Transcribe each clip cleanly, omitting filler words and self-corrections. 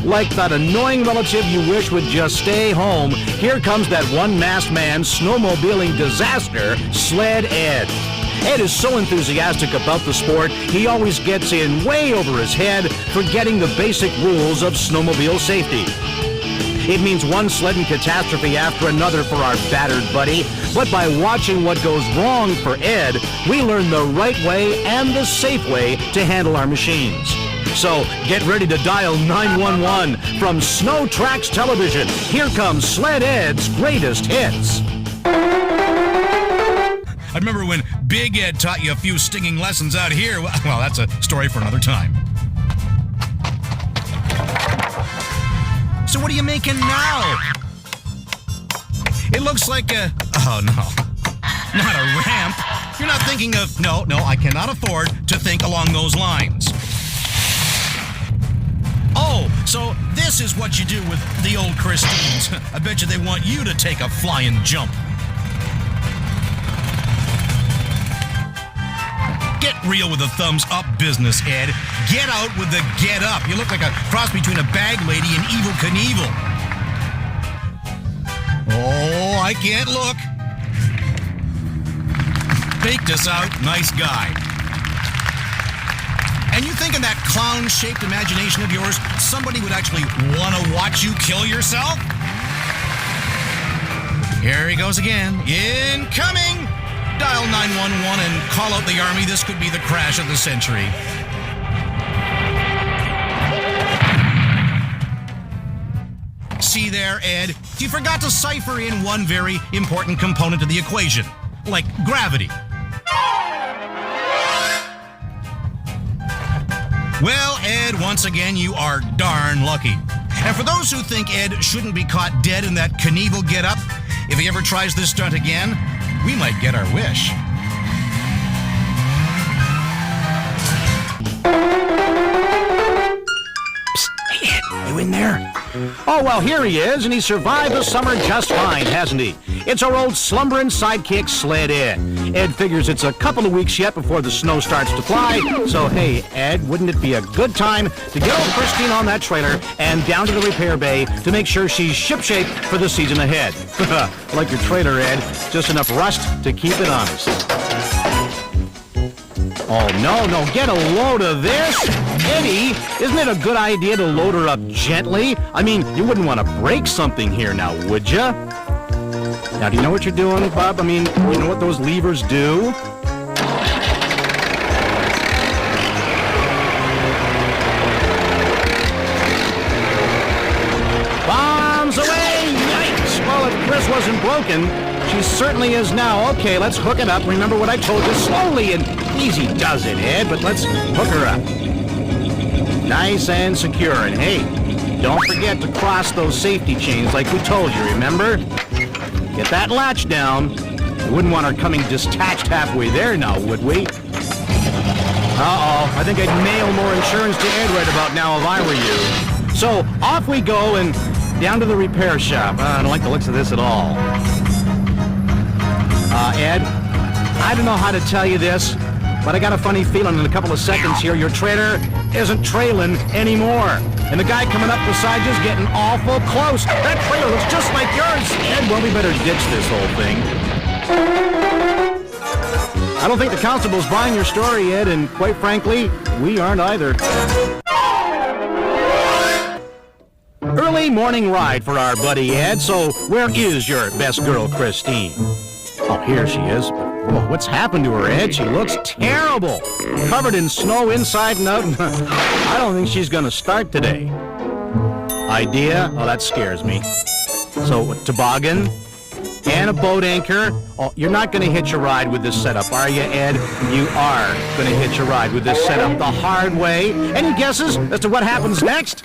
Like that annoying relative you wish would just stay home, here comes that one-masked man snowmobiling disaster, Sled Ed. Ed is so enthusiastic about the sport, he always gets in way over his head, forgetting the basic rules of snowmobile safety. It means one sledding catastrophe after another for our battered buddy, but by watching what goes wrong for Ed, we learn the right way and the safe way to handle our machines. So get ready to dial 911 from Snow Tracks Television. Here comes Sled Ed's greatest hits. I remember when Big Ed taught you a few stinging lessons out here. Well, that's a story for another time. So what are you making now? It looks like a... Oh, no. Not a ramp. You're not thinking of... No, I cannot afford to think along those lines. Oh, so this is what you do with the old Christines. I bet you they want you to take a flying jump. Get real with the thumbs up business, Ed. Get out with the get up. You look like a cross between a bag lady and Evel Knievel. Oh, I can't look. Faked us out. Nice guy. And you think in that clown-shaped imagination of yours, somebody would actually want to watch you kill yourself? Here he goes again. Incoming! Dial 911 and call out the Army. This could be the crash of the century. See there, Ed? You forgot to cipher in one very important component of the equation, like gravity. Well, Ed, once again, you are darn lucky. And for those who think Ed shouldn't be caught dead in that Knievel get-up, if he ever tries this stunt again, we might get our wish. Psst, hey Ed, you in there? Oh, well, here he is, and he survived the summer just fine, hasn't he? It's our old slumbering sidekick, Sled Ed. Ed figures it's a couple of weeks yet before the snow starts to fly, so hey, Ed, wouldn't it be a good time to get old Christine on that trailer and down to the repair bay to make sure she's shipshape for the season ahead? Like your trailer, Ed, just enough rust to keep it honest. Oh, no, get a load of this. Eddie, isn't it a good idea to load her up gently? I mean, you wouldn't want to break something here now, would you? Now, do you know what you're doing, Bob? I mean, you know what those levers do? Bombs away! Yikes! Well, if Chris wasn't broken, she certainly is now. Okay, let's hook it up. Remember what I told you, slowly and easy does it, Ed, but let's hook her up. Nice and secure, and hey, don't forget to cross those safety chains like we told you, remember? Get that latch down. We wouldn't want her coming detached halfway there now, would we? Uh-oh, I think I'd mail more insurance to Ed right about now if I were you. So, off we go and down to the repair shop. I don't like the looks of this at all. Ed, I don't know how to tell you this, but I got a funny feeling in a couple of seconds here your trailer isn't trailing anymore. And the guy coming up beside you is getting awful close. That trailer looks just like yours. Ed, well, we better ditch this whole thing. I don't think the constable's buying your story, Ed, and quite frankly, we aren't either. Early morning ride for our buddy Ed, so where is your best girl, Christine? Oh, here she is. Whoa, what's happened to her, Ed? She looks terrible. Covered in snow inside and out. I don't think she's gonna start today. Idea? Oh, that scares me. So, toboggan and a boat anchor. Oh, you're not gonna hitch a ride with this setup, are you, Ed? You are gonna hitch a ride with this setup the hard way. Any guesses as to what happens next?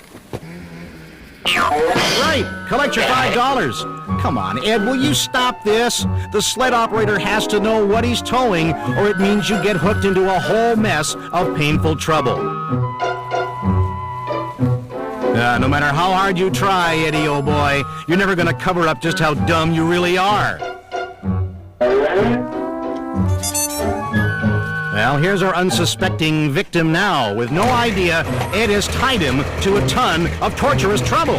Right, collect your $5. Come on, Ed, will you stop this? The sled operator has to know what he's towing, or it means you get hooked into a whole mess of painful trouble. No matter how hard you try, Eddie, old boy, you're never going to cover up just how dumb you really are. Well, here's our unsuspecting victim now. With no idea, Ed has tied him to a ton of torturous trouble.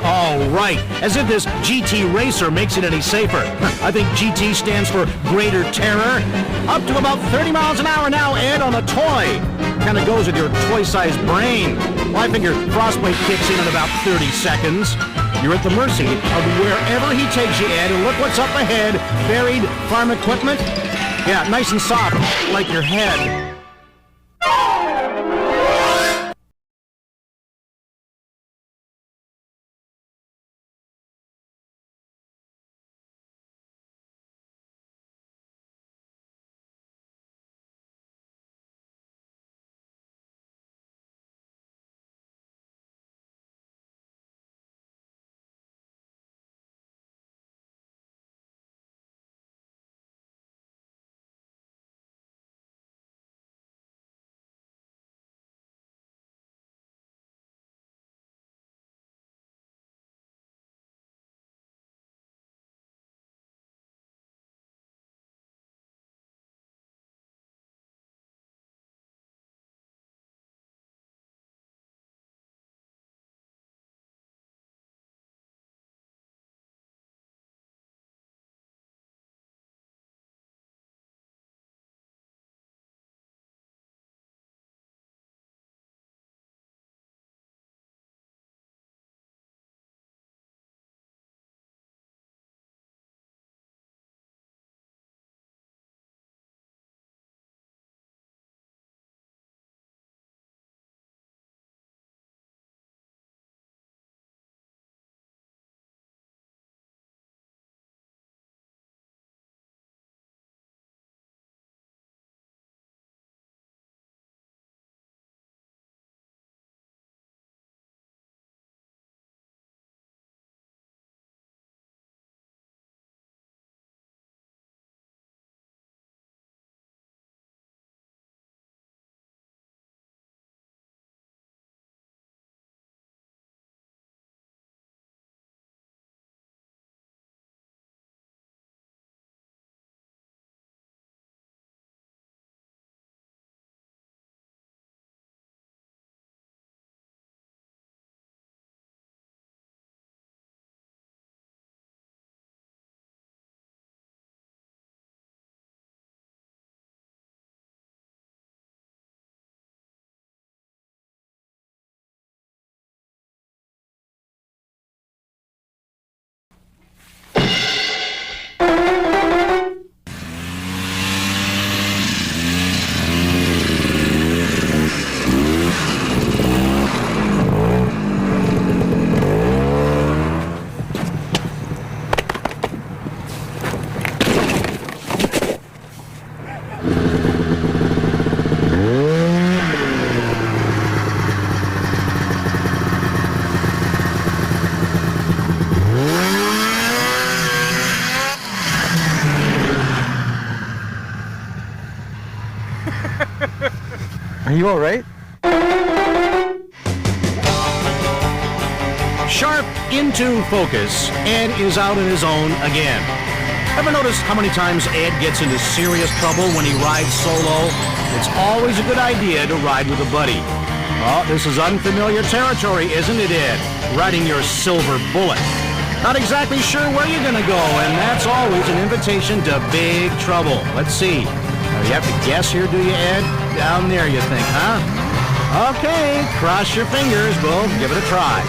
Oh, right. As if this GT Racer makes it any safer. I think GT stands for Greater Terror. Up to about 30 miles an hour now, Ed, on a toy. Kind of goes with your toy-sized brain. Well, I figure frostbite kicks in about 30 seconds. You're at the mercy of wherever he takes you, Ed, and look what's up ahead. Buried farm equipment. Yeah, nice and soft, like your head. Are you all right? Sharp into focus, Ed is out on his own again. Ever notice how many times Ed gets into serious trouble when he rides solo? It's always a good idea to ride with a buddy. Well, this is unfamiliar territory, isn't it, Ed? Riding your silver bullet. Not exactly sure where you're gonna go, and that's always an invitation to big trouble. Let's see. Now, you have to guess here, do you, Ed? Down there, you think, huh? Okay, cross your fingers. We'll give it a try.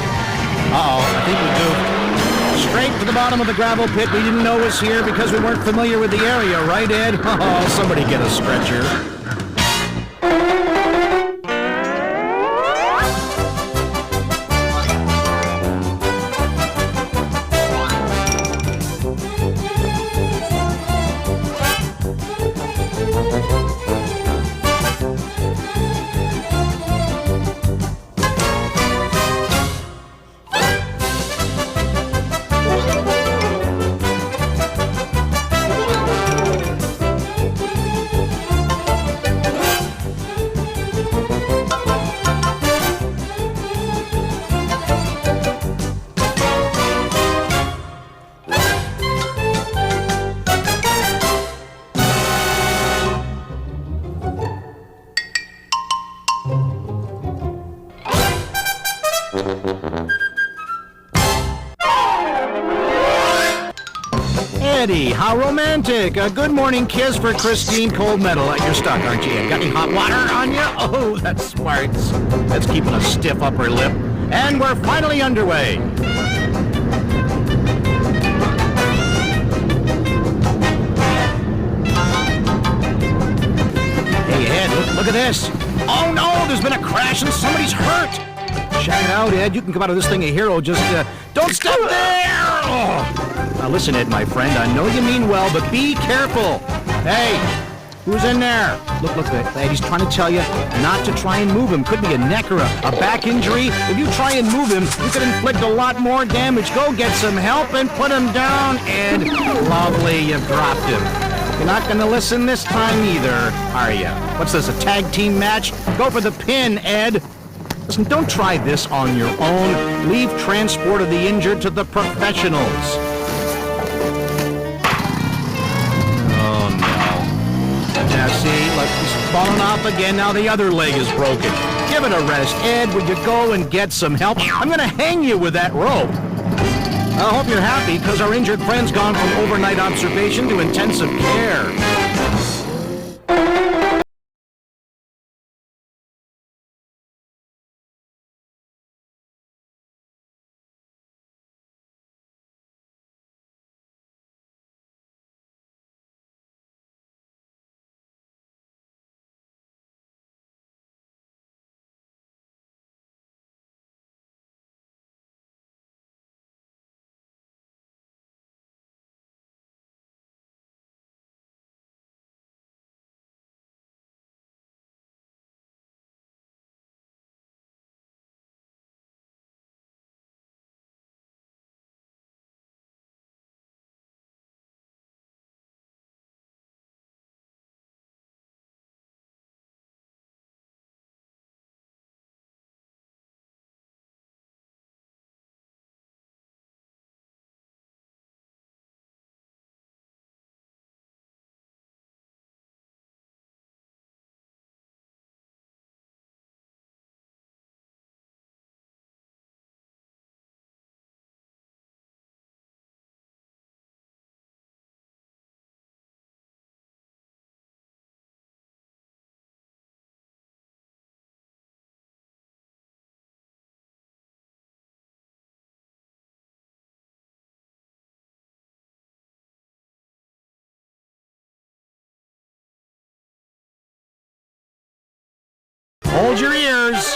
Uh-oh, I think we goofed. Straight to the bottom of the gravel pit we didn't know was here because we weren't familiar with the area, right, Ed? Oh, somebody get a stretcher. Eddie, how romantic. A good morning kiss for Christine Cold Metal. You're stuck, aren't you, Ed? Got any hot water on you? Oh, that's smart. That's keeping a stiff upper lip. And we're finally underway. Hey, Ed, look at this. Oh, no, there's been a crash and somebody's hurt. Check it out, Ed. You can come out of this thing a hero. Just don't step there. Oh. Now listen, Ed, my friend, I know you mean well, but be careful. Hey, who's in there? Look, Ed, he's trying to tell you not to try and move him. Could be a neck or a back injury. If you try and move him, you could inflict a lot more damage. Go get some help and put him down, Ed. Lovely, you've dropped him. You're not going to listen this time either, are you? What's this, a tag team match? Go for the pin, Ed. Listen, don't try this on your own. Leave transport of the injured to the professionals. Now see, look, he's fallen off again. Now the other leg is broken. Give it a rest. Ed, would you go and get some help? I'm going to hang you with that rope. I hope you're happy, because our injured friend's gone from overnight observation to intensive care. Hold your ears.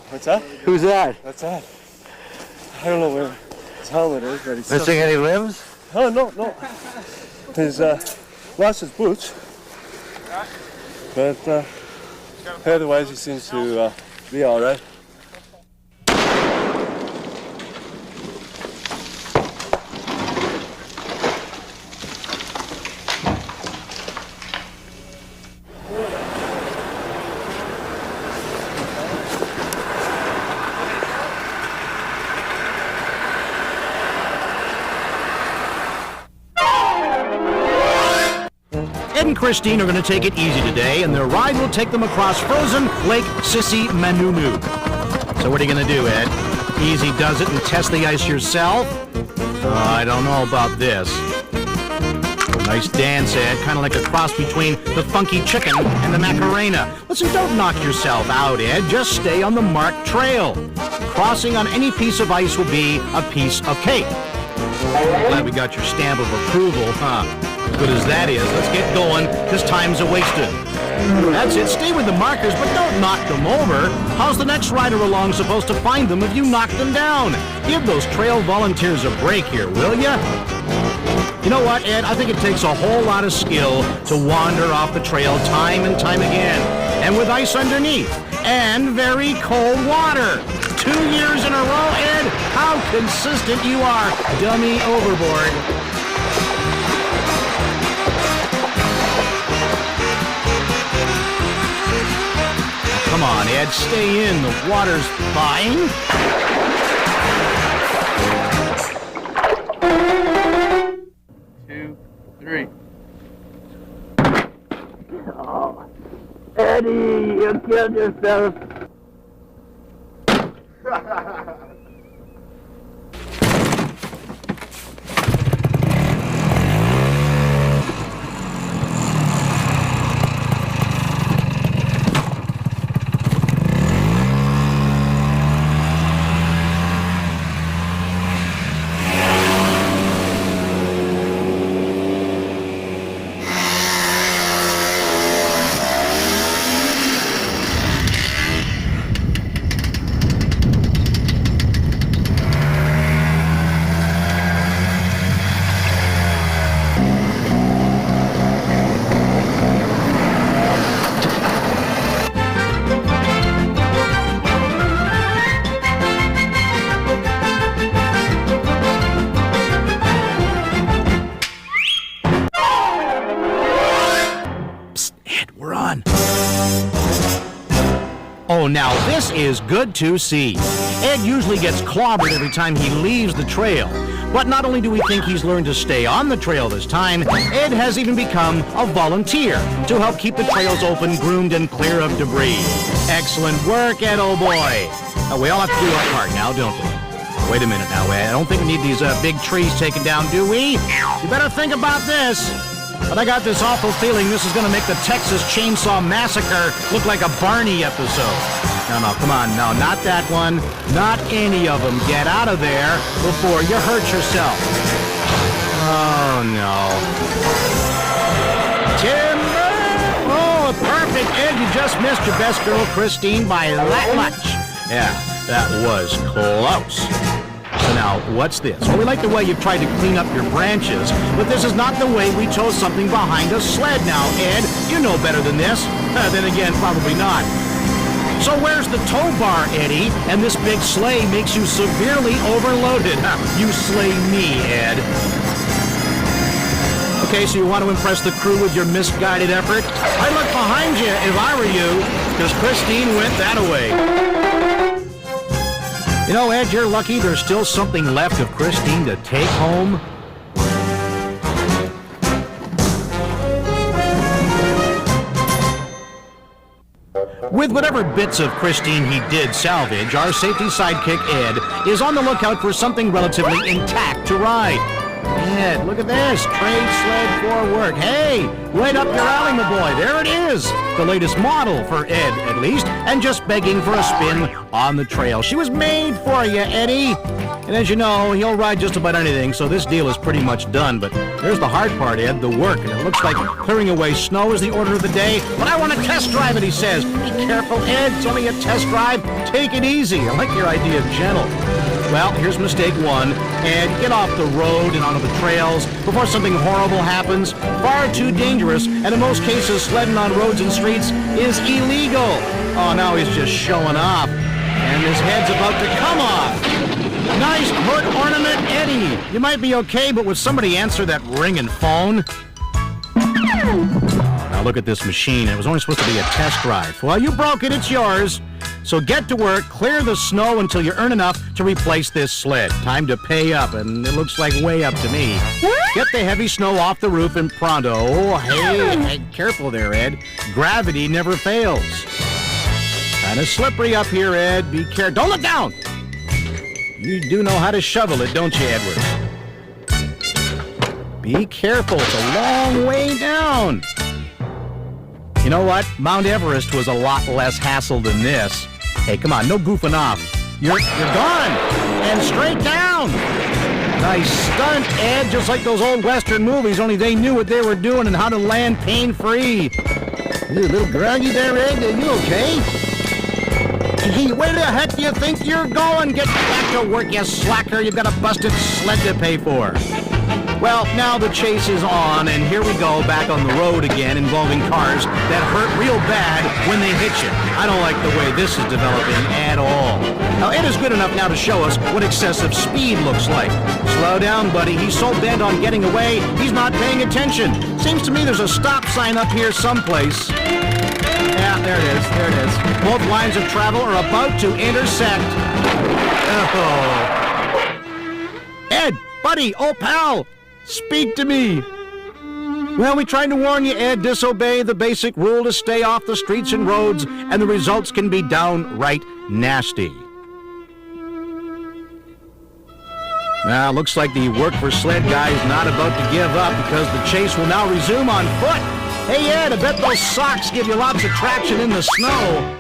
What's that? Who's that? What's that? I don't know where his helmet is, but he's Missing any limbs? Oh, no. He's lost his boots. But otherwise he seems to be all right. Ed and Christine are going to take it easy today, and their ride will take them across frozen Lake Sissi-Manunu. So what are you going to do, Ed? Easy does it and test the ice yourself? I don't know about this. Nice dance, Ed. Kind of like a cross between the funky chicken and the Macarena. Listen, don't knock yourself out, Ed. Just stay on the marked trail. Crossing on any piece of ice will be a piece of cake. I'm glad we got your stamp of approval, huh? As good as that is, let's get going, because time's a-wasted. That's it, stay with the markers, but don't knock them over. How's the next rider along supposed to find them if you knock them down? Give those trail volunteers a break here, will ya? You know what, Ed? I think it takes a whole lot of skill to wander off the trail time and time again. And with ice underneath. And very cold water. 2 years in a row, Ed. How consistent you are. Dummy overboard. Come on, Ed. Stay in. The water's fine. 3. Oh, Eddie, you killed yourself. Oh, now this is good to see. Ed usually gets clobbered every time he leaves the trail. But not only do we think he's learned to stay on the trail this time, Ed has even become a volunteer to help keep the trails open, groomed, and clear of debris. Excellent work, Ed, oh boy. We all have to do our part now, don't we? Wait a minute now, Ed. I don't think we need these big trees taken down, do we? You better think about this. But I got this awful feeling this is going to make the Texas Chainsaw Massacre look like a Barney episode. No, come on. No, not that one. Not any of them. Get out of there before you hurt yourself. Oh, no. Timber! Oh, perfect, Ed. You just missed your best girl, Christine, by that much. Yeah, that was close. So now, what's this? Well, we like the way you've tried to clean up your branches, but this is not the way we tow something behind a sled now, Ed. You know better than this. Then again, probably not. So where's the tow bar, Eddie? And this big sleigh makes you severely overloaded. You slay me, Ed. Okay, so you want to impress the crew with your misguided effort? I'd look behind you if I were you, because Christine went that way. You know, Ed, you're lucky there's still something left of Christine to take home. With whatever bits of Christine he did salvage, our safety sidekick, Ed, is on the lookout for something relatively intact to ride. Ed, look at this. Trade sled for work. Hey, right up your alley, my boy. There it is. The latest model for Ed, at least, and just begging for a spin on the trail. She was made for you, Eddie. And as you know, he'll ride just about anything, so this deal is pretty much done. But there's the hard part, Ed, the work. And it looks like clearing away snow is the order of the day. But I want to test drive it, he says. Be careful, Ed. It's only a test drive. Take it easy. I like your idea of gentle. Well, here's mistake one. Ed, get off the road and onto the trails before something horrible happens. Far too dangerous, and in most cases, sledding on roads and streets is illegal. Oh, now he's just showing off. And his head's about to come off. Nice hood ornament, Eddie. You might be okay, but would somebody answer that ringing phone? Now look at this machine. It was only supposed to be a test drive. Well, you broke it. It's yours. So get to work, clear the snow until you earn enough to replace this sled. Time to pay up, and it looks like way up to me. Get the heavy snow off the roof and pronto. Oh, hey, careful there, Ed. Gravity never fails. Kind of slippery up here, Ed. Be careful. Don't look down! You do know how to shovel it, don't you, Edward? Be careful. It's a long way down. You know what? Mount Everest was a lot less hassle than this. Hey, come on, no goofing off. You're gone! And straight down! Nice stunt, Ed, just like those old Western movies, only they knew what they were doing and how to land pain-free. You a little groggy there, Ed? Are you okay? Hey, where the heck do you think you're going? Get back to work, you slacker. You've got a busted sled to pay for. Well, now the chase is on, and here we go back on the road again, involving cars that hurt real bad when they hit you. I don't like the way this is developing at all. Now, Ed is good enough now to show us what excessive speed looks like. Slow down, buddy. He's so bent on getting away, he's not paying attention. Seems to me there's a stop sign up here someplace. Yeah, there it is. There it is. Both lines of travel are about to intersect. Oh. Ed, buddy, oh pal, speak to me. Well, we tried to warn you, Ed. Disobey the basic rule to stay off the streets and roads, and the results can be downright nasty. Now, looks like the work for Sled guy is not about to give up because the chase will now resume on foot. Hey, Ed, I bet those socks give you lots of traction in the snow.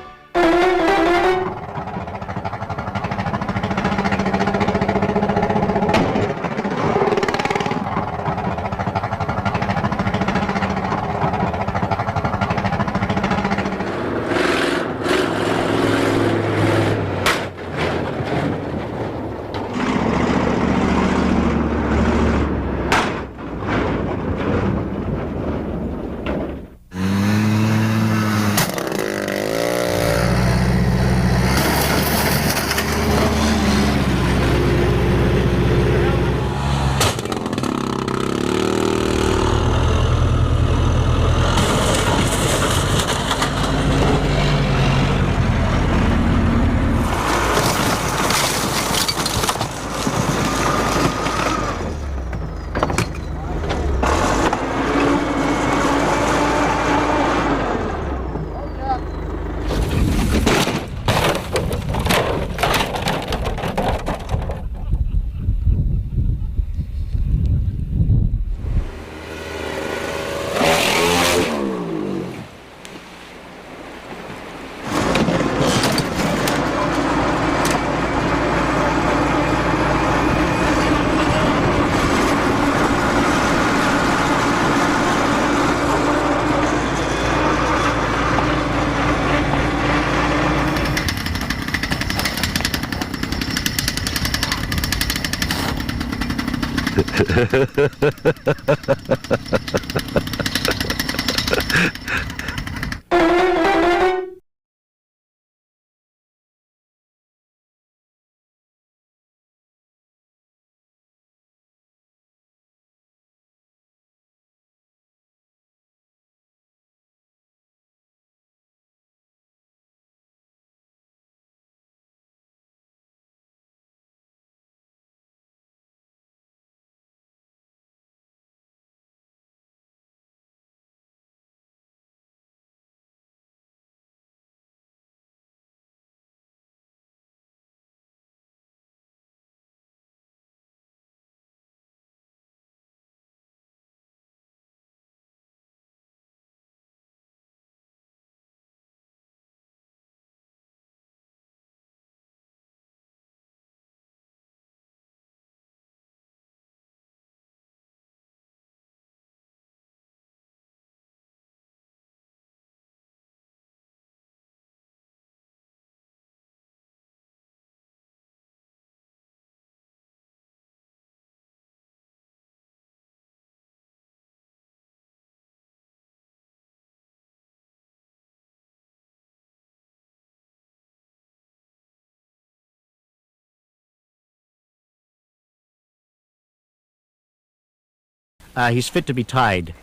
He's fit to be tied.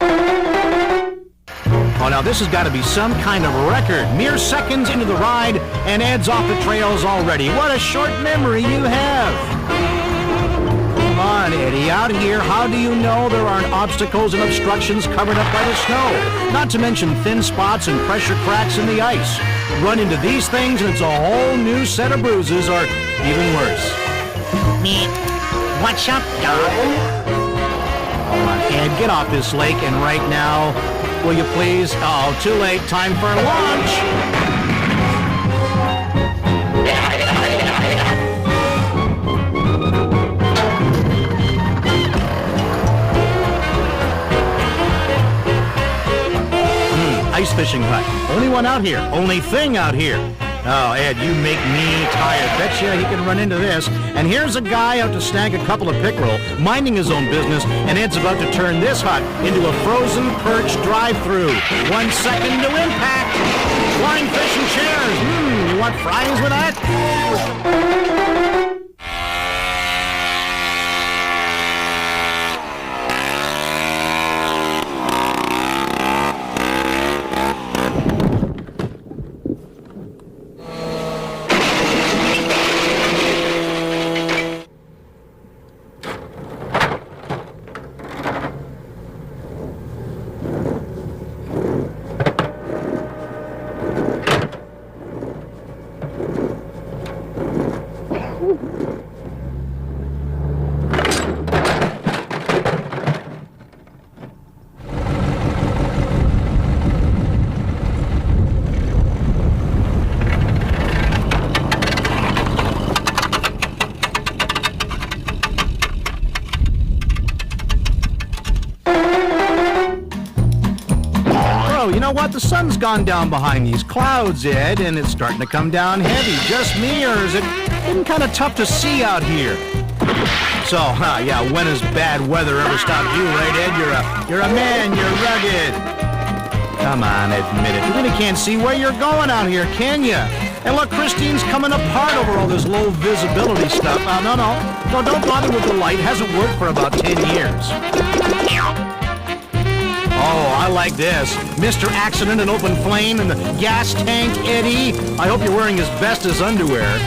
Oh, now this has got to be some kind of record. Mere seconds into the ride, and Ed's off the trails already. What a short memory you have. Come on, Eddie, out here, how do you know there aren't obstacles and obstructions covered up by the snow? Not to mention thin spots and pressure cracks in the ice. Run into these things and it's a whole new set of bruises, or even worse. Me. What's up, Doc? Come on, Ed, get off this lake, and right now, will you please? Oh, too late. Time for launch. Ice fishing hut. Only one out here. Only thing out here. Oh, Ed, you make me tired. Betcha he can run into this. And here's a guy out to snag a couple of pickerel, minding his own business, and Ed's about to turn this hut into a frozen perch drive-through. 1 second to impact. Flying fish and chairs. You want fries with that? know what? The sun's gone down behind these clouds, Ed, and it's starting to come down heavy. Just me, or is it getting kind of tough to see out here? So, yeah, when has bad weather ever stopped you, right, Ed? You're a man, you're rugged. Come on, admit it. You really can't see where you're going out here, can you? And look, Christine's coming apart over all this low visibility stuff. No, don't bother with the light. Hasn't worked for about 10 years. Oh, I like this. Mr. Accident and Open Flame and the gas tank Eddie. I hope you're wearing his bestest underwear.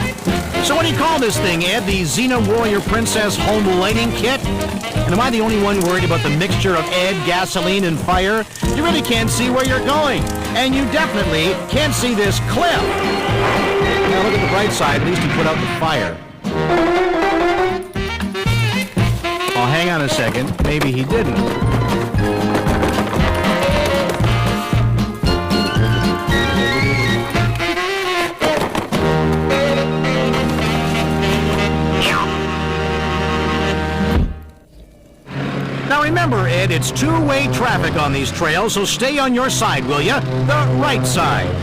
So what do you call this thing, Ed? The Xena Warrior Princess Home Lighting Kit? And am I the only one worried about the mixture of Ed, gasoline, and fire? You really can't see where you're going. And you definitely can't see this cliff. Now look at the bright side. At least he put out the fire. Oh, hang on a second. Maybe he didn't. Now remember, Ed, it's two-way traffic on these trails, so stay on your side, will ya? The right side.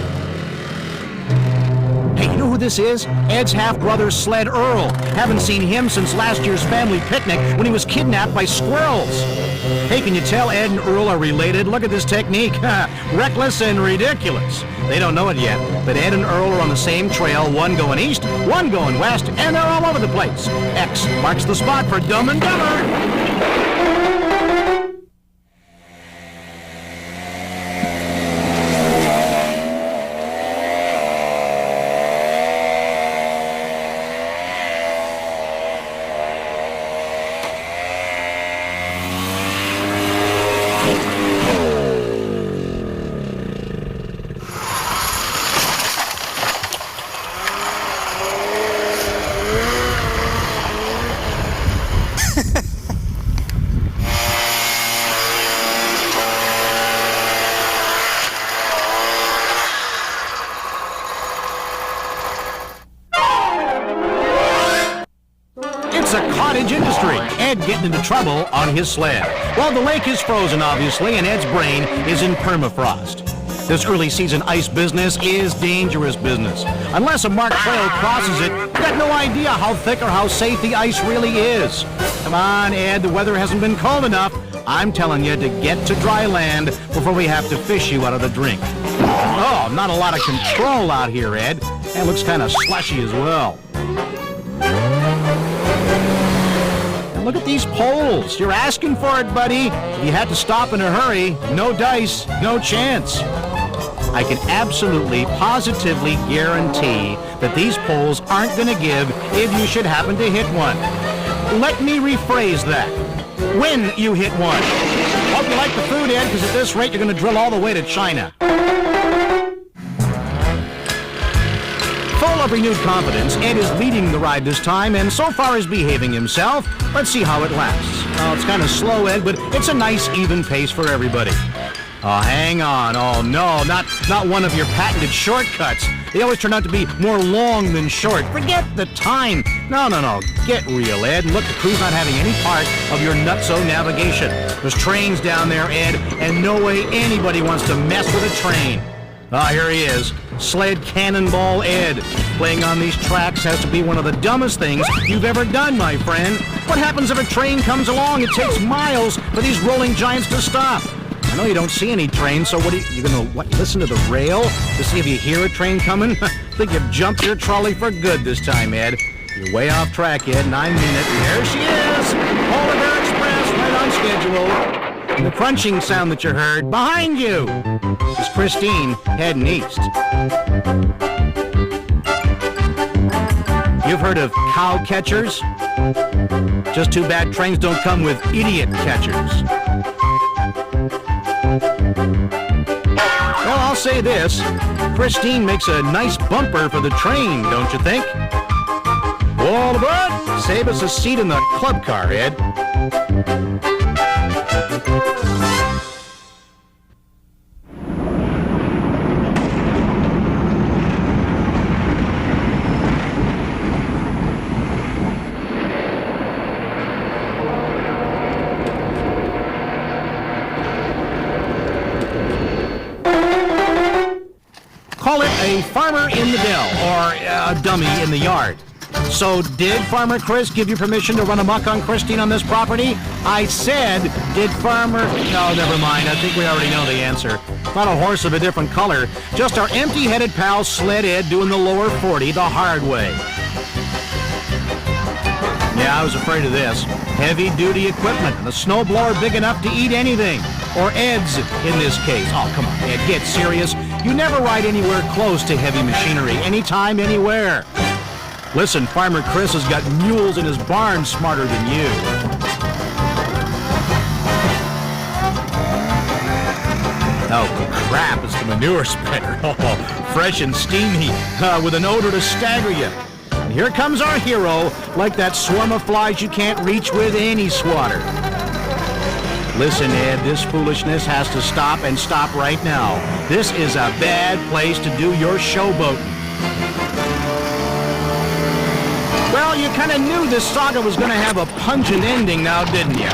Hey, you know who this is? Ed's half-brother, Sled Earl. Haven't seen him since last year's family picnic when he was kidnapped by squirrels. Hey, can you tell Ed and Earl are related? Look at this technique. Reckless and ridiculous. They don't know it yet, but Ed and Earl are on the same trail, one going east, one going west, and they're all over the place. X marks the spot for Dumb and Dumber. It's a cottage industry. Ed getting into trouble on his sled. Well, the lake is frozen, obviously, and Ed's brain is in permafrost. This early season ice business is dangerous business. Unless a marked trail crosses it, you've got no idea how thick or how safe the ice really is. Come on, Ed, the weather hasn't been cold enough. I'm telling you to get to dry land before we have to fish you out of the drink. Oh, not a lot of control out here, Ed. It looks kind of slushy as well. And look at these poles. You're asking for it, buddy. If you had to stop in a hurry, no dice, no chance. I can absolutely, positively guarantee that these poles aren't going to give if you should happen to hit one. Let me rephrase that. When you hit one. Hope you like the food, Ed, because at this rate you're going to drill all the way to China. Full of renewed confidence, Ed is leading the ride this time, and so far is behaving himself. Let's see how it lasts. Oh, it's kind of slow, Ed, but it's a nice, even pace for everybody. Oh, hang on. Oh, no, not one of your patented shortcuts. They always turn out to be more long than short. Forget the time. No. Get real, Ed. Look, the crew's not having any part of your nutso navigation. There's trains down there, Ed, and no way anybody wants to mess with a train. Ah, here he is. Sled Cannonball Ed. Playing on these tracks has to be one of the dumbest things you've ever done, my friend. What happens if a train comes along? It takes miles for these rolling giants to stop. I know you don't see any trains, so what are you gonna listen to the rail to see if you hear a train coming? Think you've jumped your trolley for good this time, Ed. You're way off track, Ed, and I mean it. There she is! Polar Bear Express, right on schedule. And the crunching sound that you heard behind you is Christine heading east. You've heard of cow catchers? Just too bad trains don't come with idiot catchers. Well, I'll say this. Christine makes a nice bumper for the train, don't you think? All aboard! Save us a seat in the club car, Ed. a farmer in the dell, or a dummy in the yard. So, did Farmer Chris give you permission to run amok on Christine on this property? I said, did Farmer... No, never mind. I think we already know the answer. Not a horse of a different color. Just our empty-headed pal Sled Ed doing the lower 40 the hard way. Yeah, I was afraid of this. Heavy-duty equipment and a snowblower big enough to eat anything. Or Ed's, in this case. Oh, come on, Ed, get serious. You never ride anywhere close to heavy machinery. Anytime, anywhere. Listen, Farmer Chris has got mules in his barn smarter than you. Oh, crap, it's the manure spreader. Oh, fresh and steamy, with an odor to stagger you. And here comes our hero, like that swarm of flies you can't reach with any swatter. Listen, Ed, this foolishness has to stop, and stop right now. This is a bad place to do your showboating. Well, you kind of knew this saga was going to have a pungent ending now, didn't you?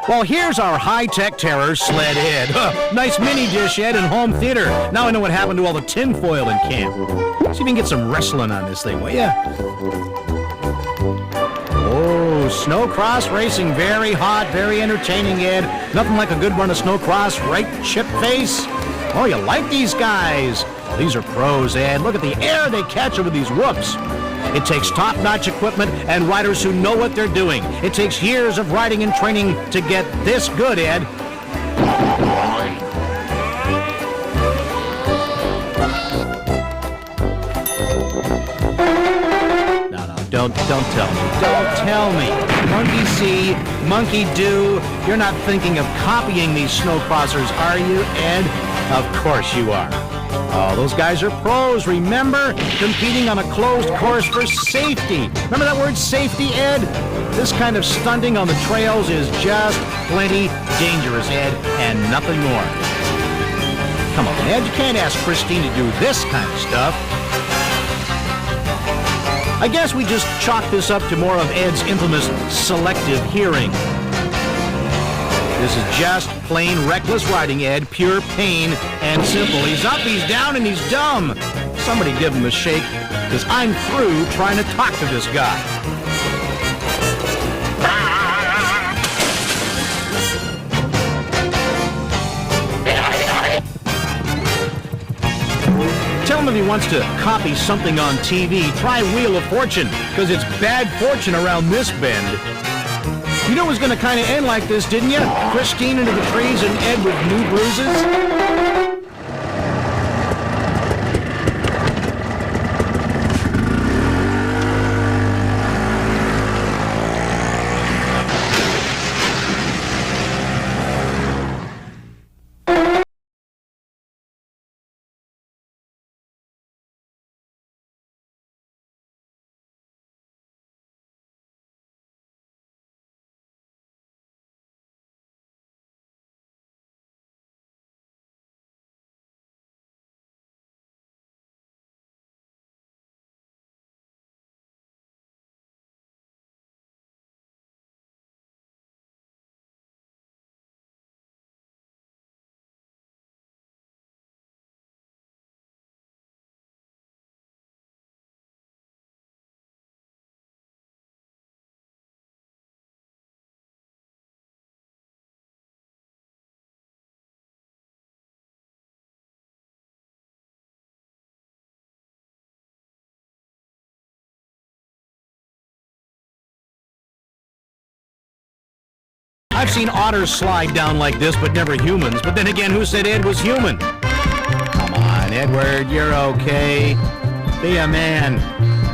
Well, here's our high-tech terror, Sled Ed. Nice mini dish, Ed, and home theater. Now I know what happened to all the tinfoil in camp. See if you can get some wrestling on this thing, will ya? Oh, snowcross racing, very hot, very entertaining, Ed. Nothing like a good run of snowcross, right, chip face? Oh, you like these guys? These are pros, Ed. Look at the air they catch over these whoops. It takes top-notch equipment and riders who know what they're doing. It takes years of riding and training to get this good, Ed. No, don't tell me. Don't tell me. Monkey see, monkey do. You're not thinking of copying these snowcrossers, are you, Ed? Of course you are. Oh, those guys are pros, remember? Competing on a closed course for safety. Remember that word safety, Ed? This kind of stunting on the trails is just plenty dangerous, Ed, and nothing more. Come on, Ed, you can't ask Christine to do this kind of stuff. I guess we just chalk this up to more of Ed's infamous selective hearing. This is just plain reckless riding, Ed. Pure pain and simple. He's up, he's down, and he's dumb. Somebody give him a shake, because I'm through trying to talk to this guy. Tell him if he wants to copy something on TV, try Wheel of Fortune, because it's bad fortune around this bend. You knew it was going to kind of end like this, didn't you? Christine into the trees and Ed with new bruises? I've seen otters slide down like this, but never humans. But then again, who said Ed was human? Come on, Edward, you're okay. Be a man.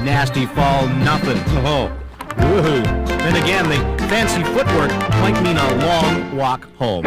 Nasty fall, nothing. Oh, woohoo. Then again, the fancy footwork might mean a long walk home.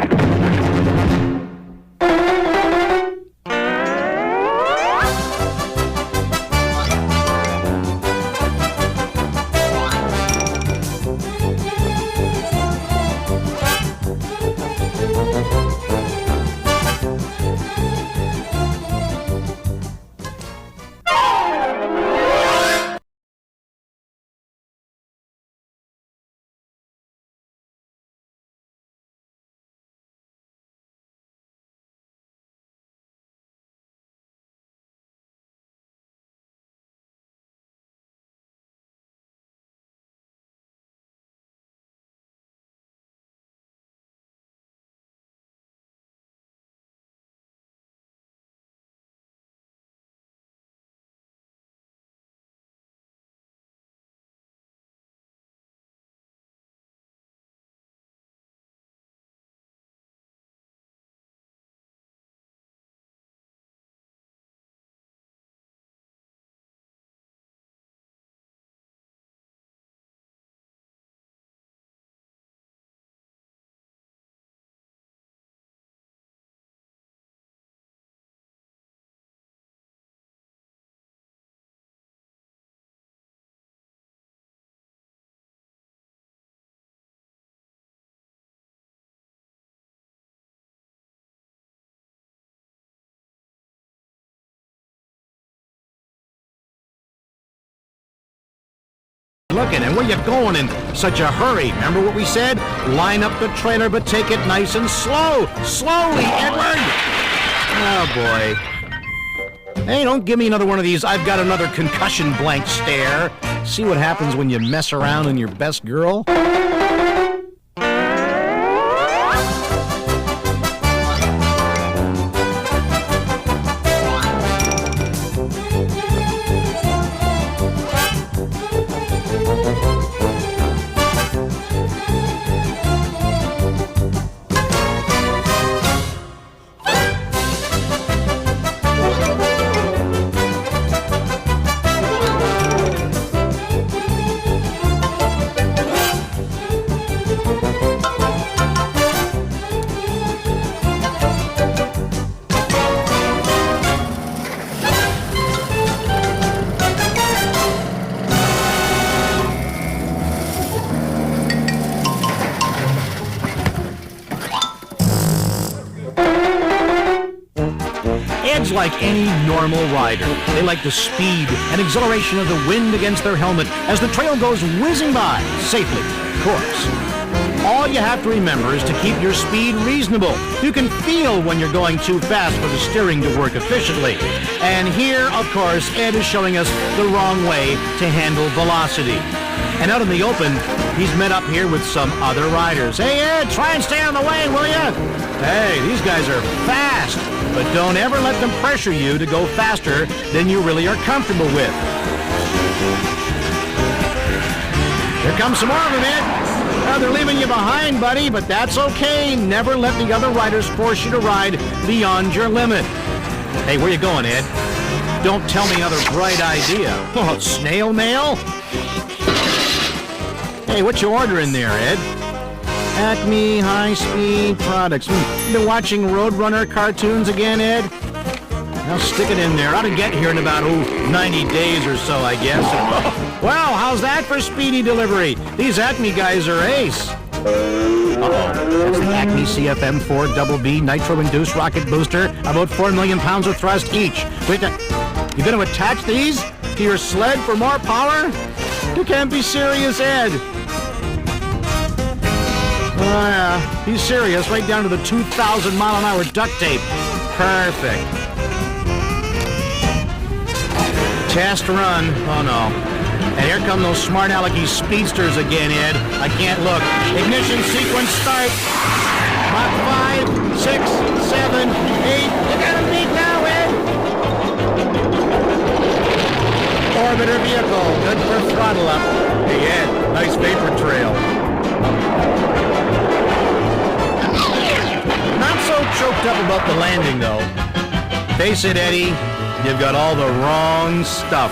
Looking, and where you going in such a hurry? Remember what we said? Line up the trailer, but take it nice and slow. Slowly, Edward! Oh, boy. Hey, don't give me another one of these I've got another concussion blank stare. See what happens when you mess around in your best girl? Ed's like any normal rider. They like the speed and exhilaration of the wind against their helmet as the trail goes whizzing by, safely, of course. All you have to remember is to keep your speed reasonable. You can feel when you're going too fast for the steering to work efficiently. And here, of course, Ed is showing us the wrong way to handle velocity. And out in the open, he's met up here with some other riders. Hey, Ed, try and stay out of the way, will ya? Hey, these guys are fast, but don't ever let them pressure you to go faster than you really are comfortable with. Here comes some more of them, Ed. Well, they're leaving you behind, buddy, but that's okay. Never let the other riders force you to ride beyond your limit. Hey, where you going, Ed? Don't tell me another bright idea. Oh, snail mail? Hey, what you ordering there, Ed? Acme high-speed products. You been watching Roadrunner cartoons again, Ed? I'll stick it in there. Ought to get here in about, 90 days or so, I guess. Well, how's that for speedy delivery? These Acme guys are ace. Uh-oh. That's the Acme CFM4 Double B nitro-induced rocket booster. About 4 million pounds of thrust each. Wait, you going to attach these to your sled for more power? You can't be serious, Ed. Oh, yeah. He's serious, right down to the 2,000-mile-an-hour duct tape. Perfect. Test run. Oh, no. And here come those smart alecky speedsters again, Ed. I can't look. Ignition sequence start. Mach 5, 6, 7, 8. You got him beat now, Ed. Orbiter vehicle. Good for throttle up. Hey, Ed. Nice vapor trail. Not so choked up about the landing, though. Face it, Eddie. You've got all the wrong stuff.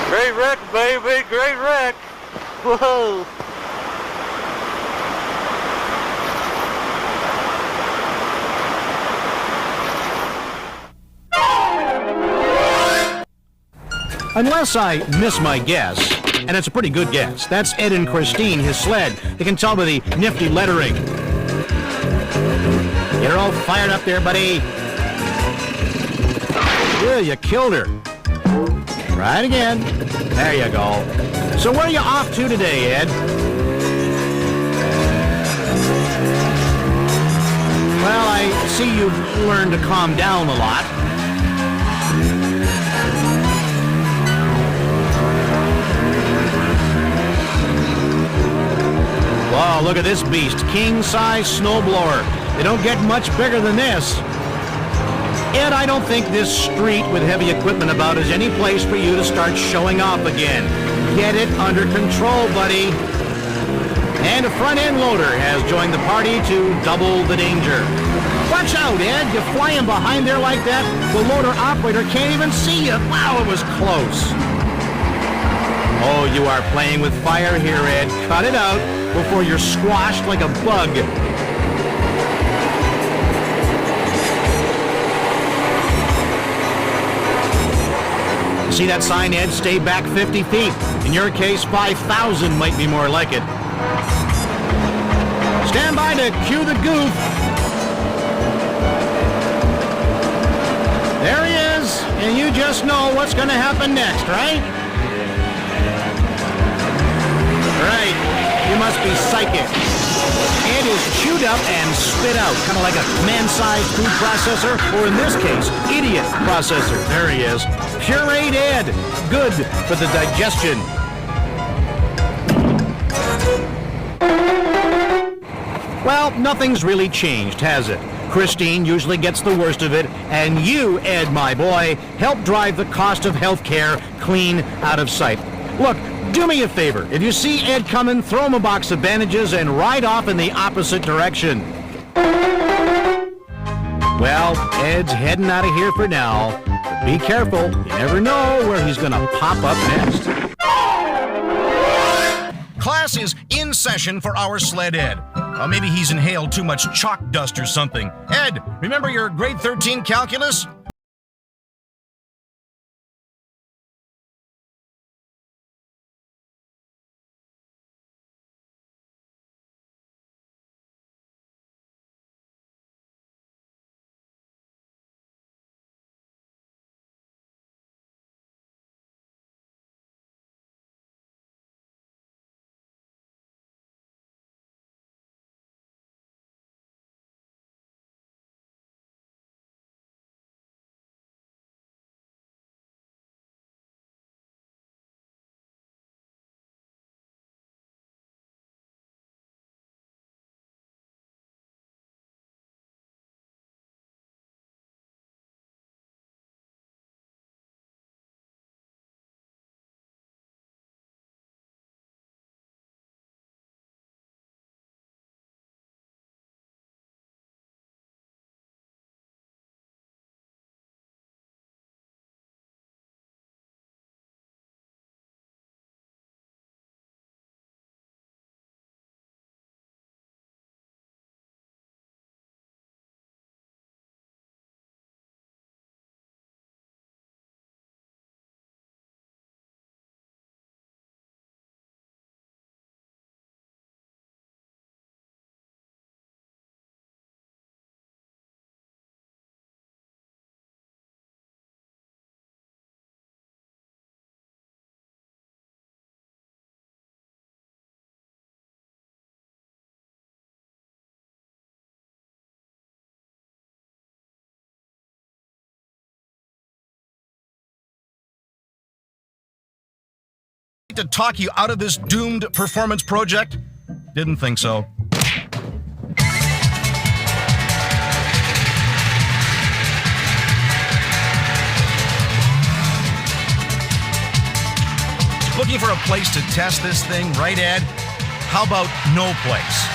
Great wreck, baby, great wreck. Whoa. Unless I miss my guess, and it's a pretty good guess, that's Ed and Christine, his sled. You can tell by the nifty lettering. You're all fired up there, buddy. Yeah, you killed her. Try it again. There you go. So where are you off to today, Ed? Well, I see you've learned to calm down a lot. Wow, look at this beast. King-size snowblower. They don't get much bigger than this. Ed, I don't think this street with heavy equipment about is any place for you to start showing off again. Get it under control, buddy. And a front-end loader has joined the party to double the danger. Watch out, Ed. You're flying behind there like that, the loader operator can't even see you. Wow, it was close. Oh, you are playing with fire here, Ed. Cut it out before you're squashed like a bug. See that sign, Ed? Stay back 50 feet. In your case, 5,000 might be more like it. Stand by to cue the goof. There he is, and you just know what's going to happen next, right? Right. You must be psychic. Ed is chewed up and spit out, kind of like a man-sized food processor, or in this case, idiot processor. There he is. Pureed Ed. Good for the digestion. Well, nothing's really changed, has it? Christine usually gets the worst of it, and you, Ed, my boy, help drive the cost of health care clean out of sight. Look, do me a favor. If you see Ed coming, throw him a box of bandages and ride off in the opposite direction. Well, Ed's heading out of here for now. But be careful. You never know where he's going to pop up next. Class is in session for our Sled Ed. Maybe he's inhaled too much chalk dust or something. Ed, remember your grade 13 calculus? To talk you out of this doomed performance project? Didn't think so. Looking for a place to test this thing, right, Ed? How about no place?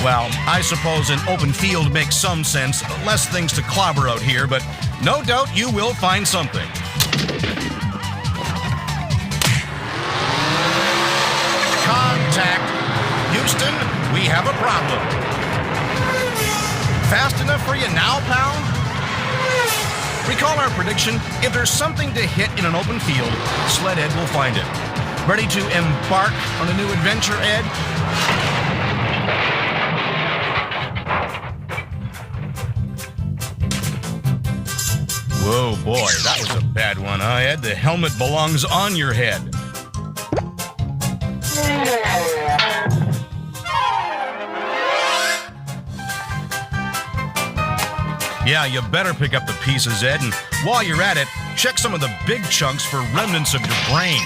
Well, I suppose an open field makes some sense. Less things to clobber out here, but no doubt you will find something. Contact. Houston, we have a problem. Fast enough for you now, pal? Recall our prediction. If there's something to hit in an open field, Sled Ed will find it. Ready to embark on a new adventure, Ed? Whoa, boy, that was a bad one, huh, Ed? The helmet belongs on your head. Yeah, you better pick up the pieces, Ed, and while you're at it, check some of the big chunks for remnants of your brain.